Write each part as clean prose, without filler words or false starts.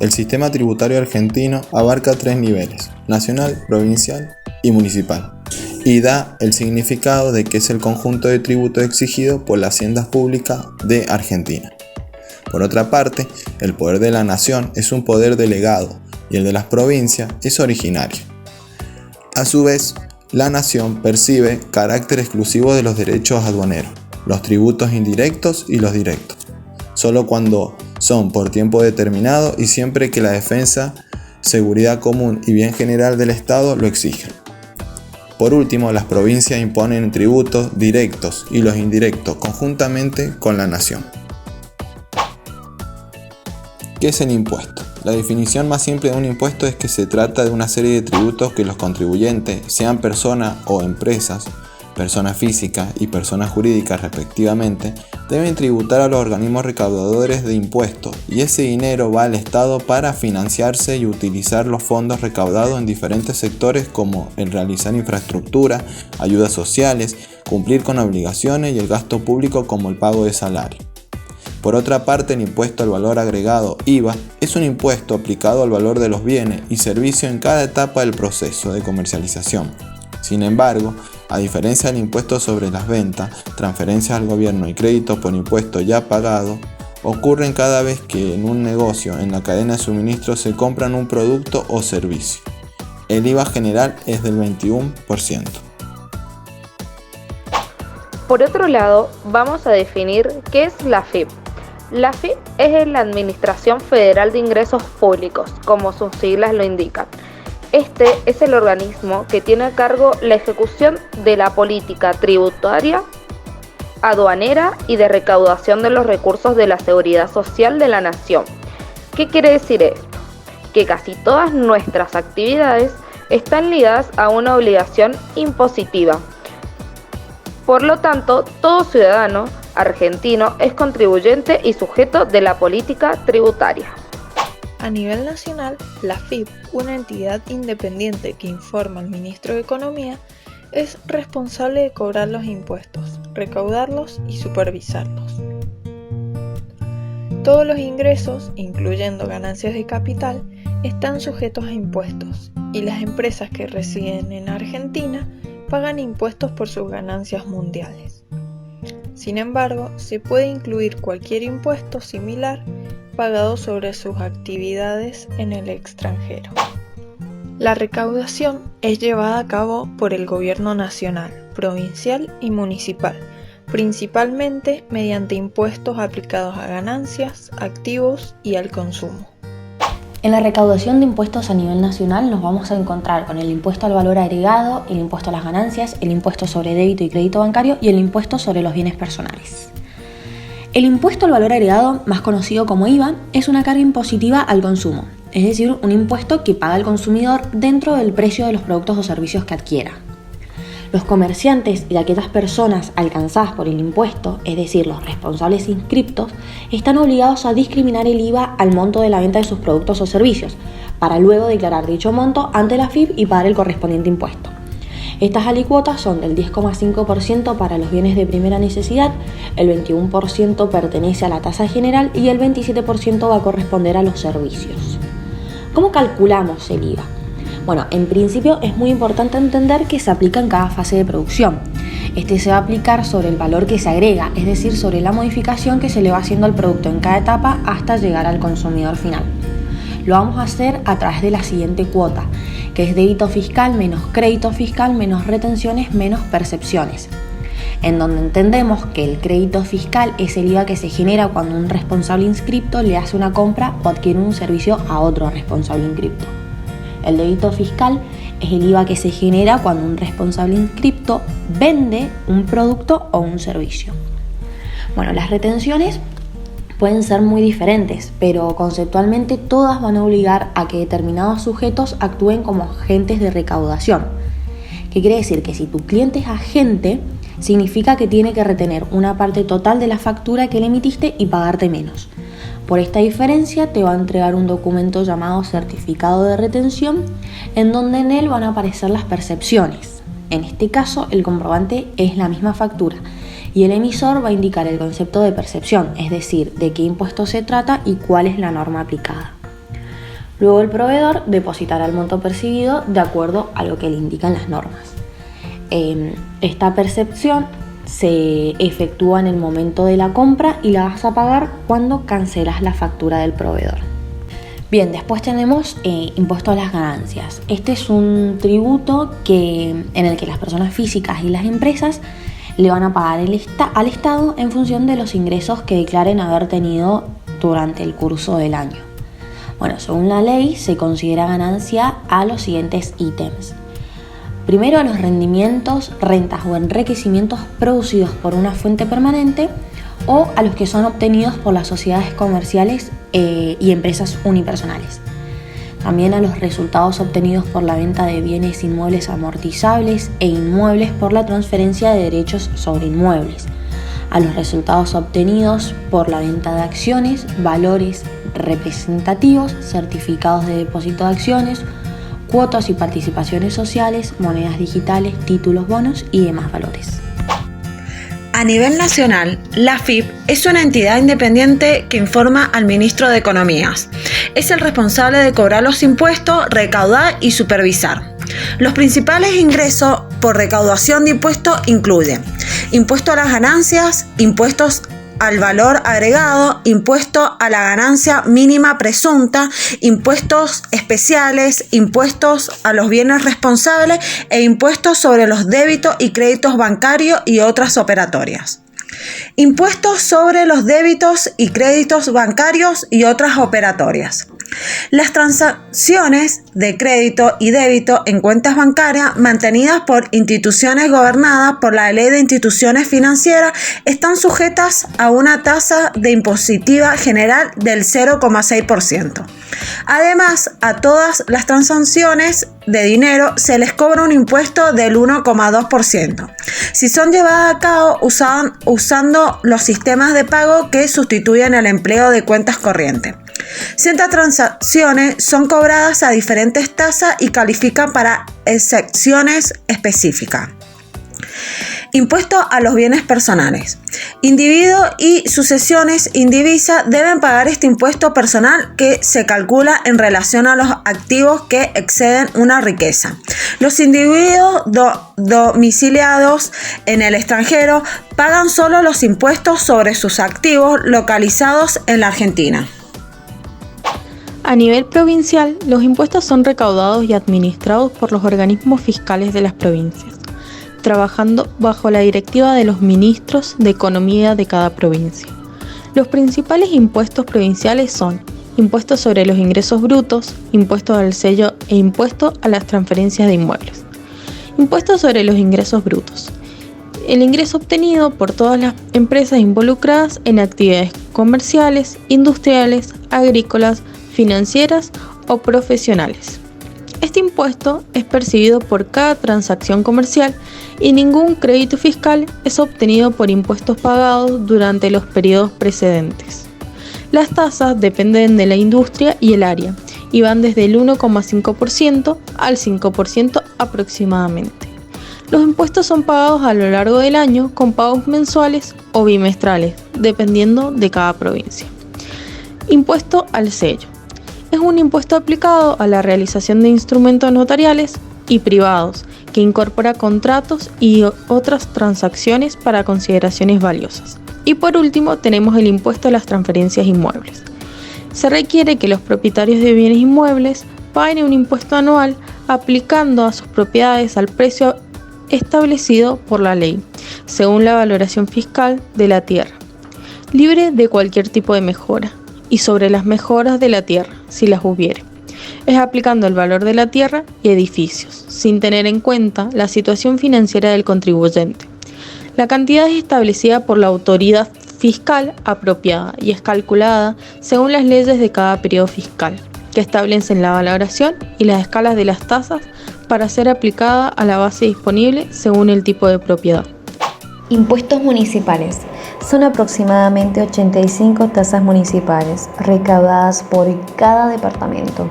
El sistema tributario argentino abarca 3 niveles: nacional, provincial y municipal, y da el significado de que es el conjunto de tributos exigidos por las haciendas públicas de Argentina. Por otra parte, el poder de la nación es un poder delegado y el de las provincias es originario. A su vez, la nación percibe carácter exclusivo de los derechos aduaneros, los tributos indirectos y los directos, solo cuando son por tiempo determinado y siempre que la defensa, seguridad común y bien general del Estado lo exigen. Por último, las provincias imponen tributos directos y los indirectos conjuntamente con la nación. ¿Qué es el impuesto? La definición más simple de un impuesto es que se trata de una serie de tributos que los contribuyentes, sean personas o empresas, personas físicas y personas jurídicas respectivamente, deben tributar a los organismos recaudadores de impuestos, y ese dinero va al Estado para financiarse y utilizar los fondos recaudados en diferentes sectores, como el realizar infraestructura, ayudas sociales, cumplir con obligaciones y el gasto público como el pago de salario. Por otra parte, el impuesto al valor agregado, IVA, es un impuesto aplicado al valor de los bienes y servicios en cada etapa del proceso de comercialización. Sin embargo, a diferencia del impuesto sobre las ventas, transferencias al gobierno y créditos por impuestos ya pagados, ocurren cada vez que en un negocio en la cadena de suministro se compran un producto o servicio. El IVA general es del 21%. Por otro lado, vamos a definir qué es la AFIP. La AFIP es la Administración Federal de Ingresos Públicos, como sus siglas lo indican. Este es el organismo que tiene a cargo la ejecución de la política tributaria, aduanera y de recaudación de los recursos de la seguridad social de la nación. ¿Qué quiere decir esto? Que casi todas nuestras actividades están ligadas a una obligación impositiva. Por lo tanto, todo ciudadano argentino es contribuyente y sujeto de la política tributaria. A nivel nacional, la AFIP, una entidad independiente que informa al ministro de Economía, es responsable de cobrar los impuestos, recaudarlos y supervisarlos. Todos los ingresos, incluyendo ganancias de capital, están sujetos a impuestos, y las empresas que residen en Argentina pagan impuestos por sus ganancias mundiales. Sin embargo, se puede incluir cualquier impuesto similar pagado sobre sus actividades en el extranjero. La recaudación es llevada a cabo por el gobierno nacional, provincial y municipal, principalmente mediante impuestos aplicados a ganancias, activos y al consumo. En la recaudación de impuestos a nivel nacional nos vamos a encontrar con el impuesto al valor agregado, el impuesto a las ganancias, el impuesto sobre débito y crédito bancario y el impuesto sobre los bienes personales. El impuesto al valor agregado, más conocido como IVA, es una carga impositiva al consumo, es decir, un impuesto que paga el consumidor dentro del precio de los productos o servicios que adquiera. Los comerciantes y aquellas personas alcanzadas por el impuesto, es decir, los responsables inscriptos, están obligados a discriminar el IVA al monto de la venta de sus productos o servicios, para luego declarar dicho monto ante la AFIP y pagar el correspondiente impuesto. Estas alícuotas son del 10,5% para los bienes de primera necesidad, el 21% pertenece a la tasa general y el 27% va a corresponder a los servicios. ¿Cómo calculamos el IVA? Bueno, en principio es muy importante entender que se aplica en cada fase de producción. Este se va a aplicar sobre el valor que se agrega, es decir, sobre la modificación que se le va haciendo al producto en cada etapa hasta llegar al consumidor final. Lo vamos a hacer a través de la siguiente cuota, que es débito fiscal menos crédito fiscal menos retenciones menos percepciones, en donde entendemos que el crédito fiscal es el IVA que se genera cuando un responsable inscripto le hace una compra o adquiere un servicio a otro responsable inscripto. El débito fiscal es el IVA que se genera cuando un responsable inscripto vende un producto o un servicio. Bueno, las retenciones pueden ser muy diferentes, pero conceptualmente todas van a obligar a que determinados sujetos actúen como agentes de recaudación. ¿Qué quiere decir? Que si tu cliente es agente, significa que tiene que retener una parte total de la factura que le emitiste y pagarte menos. Por esta diferencia te va a entregar un documento llamado certificado de retención, en donde en él van a aparecer las percepciones. En este caso, el comprobante es la misma factura y el emisor va a indicar el concepto de percepción, es decir, de qué impuesto se trata y cuál es la norma aplicada. Luego el proveedor depositará el monto percibido de acuerdo a lo que le indican las normas. Esta percepción se efectúa en el momento de la compra y la vas a pagar cuando cancelas la factura del proveedor. Bien, después tenemos impuesto a las ganancias. Este es un tributo en el que las personas físicas y las empresas le van a pagar al Estado en función de los ingresos que declaren haber tenido durante el curso del año. Bueno, según la ley se considera ganancia a los siguientes ítems. Primero, a los rendimientos, rentas o enriquecimientos producidos por una fuente permanente o a los que son obtenidos por las sociedades comerciales y empresas unipersonales. También a los resultados obtenidos por la venta de bienes inmuebles amortizables e inmuebles por la transferencia de derechos sobre inmuebles. A los resultados obtenidos por la venta de acciones, valores representativos, certificados de depósito de acciones, cuotas y participaciones sociales, monedas digitales, títulos, bonos y demás valores. A nivel nacional, la AFIP es una entidad independiente que informa al ministro de Economías. Es el responsable de cobrar los impuestos, recaudar y supervisar. Los principales ingresos por recaudación de impuestos incluyen impuesto a las ganancias, impuestos al valor agregado, impuesto a la ganancia mínima presunta, impuestos especiales, impuestos a los bienes responsables e impuestos sobre los débitos y créditos bancarios y otras operatorias. Impuestos sobre los débitos y créditos bancarios y otras operatorias. Las transacciones de crédito y débito en cuentas bancarias mantenidas por instituciones gobernadas por la Ley de Instituciones Financieras están sujetas a una tasa de impositiva general del 0,6%. Además, a todas las transacciones de dinero se les cobra un impuesto del 1,2% si son llevadas a cabo usando los sistemas de pago que sustituyen el empleo de cuentas corrientes. Ciertas transacciones son cobradas a diferentes tasas y califican para excepciones específicas. Impuesto a los bienes personales. Individuos y sucesiones indivisas deben pagar este impuesto personal que se calcula en relación a los activos que exceden una riqueza. Los individuos domiciliados en el extranjero pagan solo los impuestos sobre sus activos localizados en la Argentina. A nivel provincial, los impuestos son recaudados y administrados por los organismos fiscales de las provincias, trabajando bajo la directiva de los ministros de Economía de cada provincia. Los principales impuestos provinciales son impuestos sobre los ingresos brutos, impuestos al sello e impuesto a las transferencias de inmuebles. Impuestos sobre los ingresos brutos. El ingreso obtenido por todas las empresas involucradas en actividades comerciales, industriales, agrícolas, financieras o profesionales. Este impuesto es percibido por cada transacción comercial y ningún crédito fiscal es obtenido por impuestos pagados durante los periodos precedentes. Las tasas dependen de la industria y el área y van desde el 1,5% al 5% aproximadamente. Los impuestos son pagados a lo largo del año con pagos mensuales o bimestrales, dependiendo de cada provincia. Impuesto al sello. Es un impuesto aplicado a la realización de instrumentos notariales y privados que incorpora contratos y otras transacciones para consideraciones valiosas. Y por último tenemos el impuesto a las transferencias inmuebles. Se requiere que los propietarios de bienes inmuebles paguen un impuesto anual aplicando a sus propiedades al precio establecido por la ley, según la valoración fiscal de la tierra, libre de cualquier tipo de mejora, y sobre las mejoras de la tierra, si las hubiere. Es aplicando el valor de la tierra y edificios, sin tener en cuenta la situación financiera del contribuyente. La cantidad es establecida por la autoridad fiscal apropiada y es calculada según las leyes de cada periodo fiscal, que establecen la valoración y las escalas de las tasas para ser aplicada a la base disponible según el tipo de propiedad. Impuestos municipales. Son aproximadamente 85 tasas municipales recaudadas por cada departamento.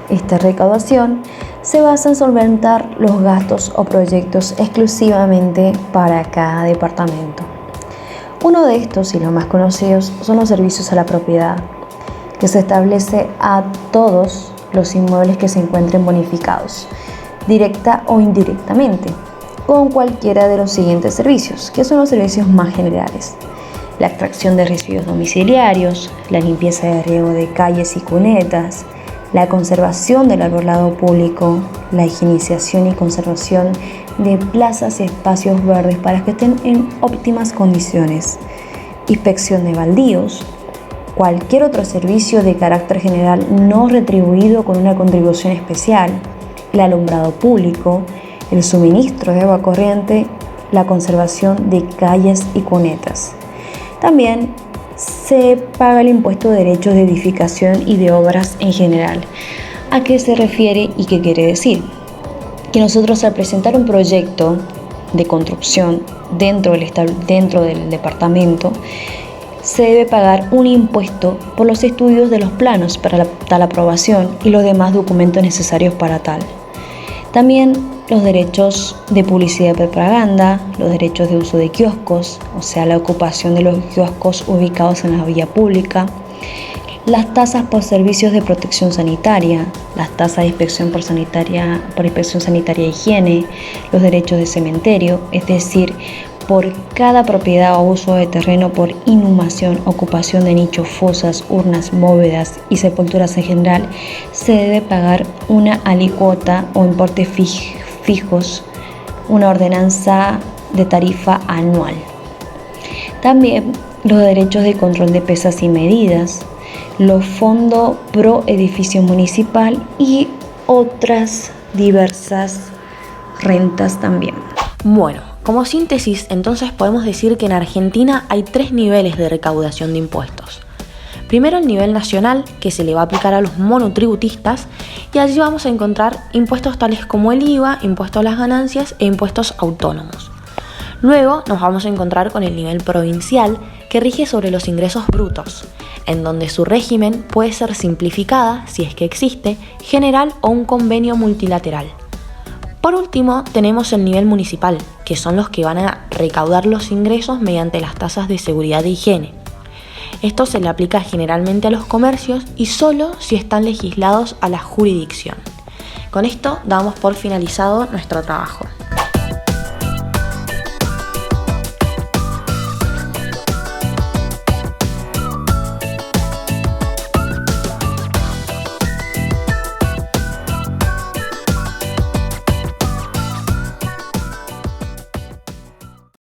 Esta recaudación se basa en solventar los gastos o proyectos exclusivamente para cada departamento. Uno de estos y los más conocidos son los servicios a la propiedad, que se establece a todos los inmuebles que se encuentren bonificados, directa o indirectamente, con cualquiera de los siguientes servicios, que son los servicios más generales: la extracción de residuos domiciliarios, la limpieza de riego de calles y cunetas, la conservación del arbolado público, la higienización y conservación de plazas y espacios verdes para que estén en óptimas condiciones, inspección de baldíos, cualquier otro servicio de carácter general no retribuido con una contribución especial, el alumbrado público, el suministro de agua corriente, la conservación de calles y cunetas. También se paga el impuesto de derechos de edificación y de obras en general. ¿A qué se refiere y qué quiere decir? Que nosotros, al presentar un proyecto de construcción dentro del departamento, se debe pagar un impuesto por los estudios de los planos para tal aprobación y los demás documentos necesarios para tal. También los derechos de publicidad y propaganda, los derechos de uso de kioscos, o sea, la ocupación de los kioscos ubicados en la vía pública, las tasas por servicios de protección sanitaria, las tasas de inspección por inspección sanitaria e higiene, los derechos de cementerio, es decir, por cada propiedad o uso de terreno por inhumación, ocupación de nichos, fosas, urnas, bóvedas y sepulturas en general, se debe pagar una alícuota o importes fijos, una ordenanza de tarifa anual. También los derechos de control de pesas y medidas, los fondos pro edificio municipal y otras diversas rentas también. Bueno, como síntesis, entonces podemos decir que en Argentina hay 3 niveles de recaudación de impuestos. Primero, el nivel nacional, que se le va a aplicar a los monotributistas, y allí vamos a encontrar impuestos tales como el IVA, impuestos a las ganancias e impuestos autónomos. Luego nos vamos a encontrar con el nivel provincial, que rige sobre los ingresos brutos, en donde su régimen puede ser simplificada, si es que existe, general o un convenio multilateral. Por último, tenemos el nivel municipal, que son los que van a recaudar los ingresos mediante las tasas de seguridad e higiene. Esto se le aplica generalmente a los comercios y solo si están legislados a la jurisdicción. Con esto damos por finalizado nuestro trabajo.